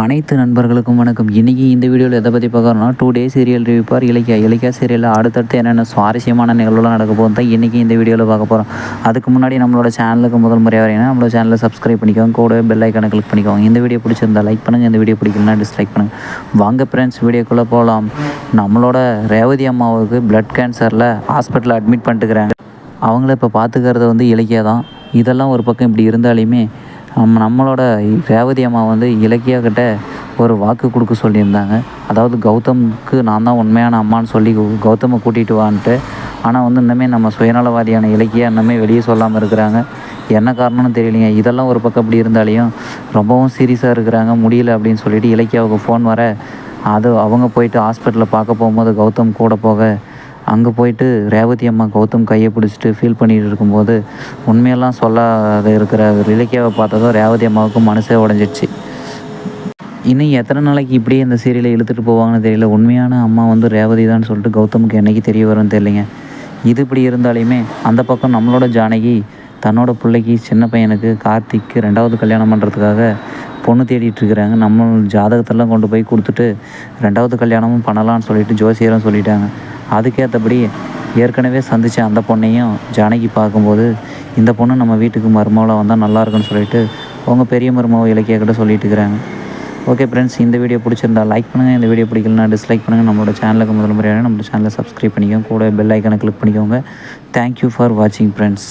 அனைத்து நண்பர்களுக்கும் வணக்கம். இன்றைக்கி இந்த வீடியோவில் எதை பற்றி பார்க்குறோம்னா 2 டே சீரியல் ரிவ்யூ பார் இலக்கியா. இலக்கியா சீரியலில் அடுத்தடுத்து என்னென்ன சுவாரஸ்யமான நிகழ்வுலாம் நடக்க போகுது தான் இன்றைக்கி இந்த வீடியோவில் பார்க்க போகிறோம். அதுக்கு முன்னாடி நம்மளோட சேனலுக்கு முதல் முறையாக வரீங்கன்னா நம்மளோட சேனலை சப்ஸ்கிரைப் பண்ணிக்கோங்க, கூட பெல் ஐக்கானை கிளிக் பண்ணிக்கோங்க. இந்த வீடியோ பிடிச்சிருந்தா லைக் பண்ணுங்கள், இந்த வீடியோ பிடிக்கலனா டிஸ்லைக் பண்ணுங்கள். வாங்க ஃப்ரெண்ட்ஸ், வீடியோக்குள்ளே போகலாம். நம்மளோட ரேவதி அம்மாவுக்கு பிளட் கேன்சரில் ஹாஸ்பிட்டலில் அட்மிட் பண்ணிட்டுக்கிறாங்க. அவங்கள இப்போ பார்த்துக்கிறது வந்து இலக்கியா தான். இதெல்லாம் ஒரு பக்கம் இப்படி இருந்தாலுமே நம்மளோட ரேவதி அம்மா வந்து இலக்கியா கிட்ட ஒரு வாக்கு கொடுக்க சொல்லியிருந்தாங்க. அதாவது கௌதமுக்கு நான் தான் உண்மையான அம்மான்னு சொல்லி கௌதமை கூட்டிகிட்டு வான்ட்டு. ஆனால் வந்து இன்னுமே நம்ம சுயநலவாதியான இலக்கியா இன்னுமே வெளியே சொல்லாமல் இருக்கிறாங்க. என்ன காரணம்னு தெரியலைங்க. இதெல்லாம் ஒரு பக்கம் இப்படி இருந்தாலையும் ரொம்பவும் சீரியஸாக இருக்கிறாங்க, முடியல அப்படின்னு சொல்லிட்டு இலக்கியாவுக்கு ஃபோன் வர, அது அவங்க போயிட்டு ஹாஸ்பிட்டலில் பார்க்க போகும்போது கௌதம் கூட போக, அங்கே போயிட்டு ரேவதி அம்மா கௌதம் கையை பிடிச்சிட்டு ஃபீல் பண்ணிகிட்டு இருக்கும்போது உண்மையெல்லாம் சொல்லாத இருக்கிற இலக்கியாவை பார்த்ததும் ரேவதி அம்மாவுக்கு மனசே உடஞ்சிடுச்சு. இன்னும் எத்தனை நாளைக்கு இப்படியே இந்த சீரியலை இழுத்துட்டு போவாங்கன்னு தெரியல. உண்மையான அம்மா வந்து ரேவதி தான் சொல்லிட்டு கௌதமுக்கு என்றைக்கு தெரிய வரும்னு தெரியலைங்க. இது இப்படி இருந்தாலுமே அந்த பக்கம் நம்மளோட ஜானகி தன்னோட பிள்ளைக்கு, சின்ன பையனுக்கு கார்த்திக்கு 2வது கல்யாணம் பண்ணுறதுக்காக பொண்ணு தேடிட்டுருக்குறாங்க. நம்ம ஜாதகத்தெல்லாம் கொண்டு போய் கொடுத்துட்டு 2வது கல்யாணமும் பண்ணலான்னு சொல்லிட்டு ஜோசியரும் சொல்லிட்டாங்க. அதுக்கேற்றபடி ஏற்கனவே சந்தித்த அந்த பொண்ணையும் ஜானகி பார்க்கும்போது, இந்த பொண்ணு நம்ம வீட்டுக்கு மருமகளாக வந்தால் நல்லாயிருக்குன்னு சொல்லிட்டு அவங்க பெரிய மருமக இலக்கியா கிட்ட சொல்லிட்டு இருக்கிறாங்க. ஓகே ஃப்ரெண்ட்ஸ், இந்த வீடியோ பிடிச்சிருந்தா லைக் பண்ணுங்கள், இந்த வீடியோ பிடிக்கலனா டிஸ்லைக் பண்ணுங்கள். நம்மளோட சேனலுக்கு முதல் முறையாக நம்மளோட சேனலை சப்ஸ்கிரைப் பண்ணிக்கோங்க, கூட பெல் ஐக்கானை கிளிக் பண்ணிக்கோங்க. தேங்க்யூ ஃபார் வாட்சிங் ஃப்ரெண்ட்ஸ்.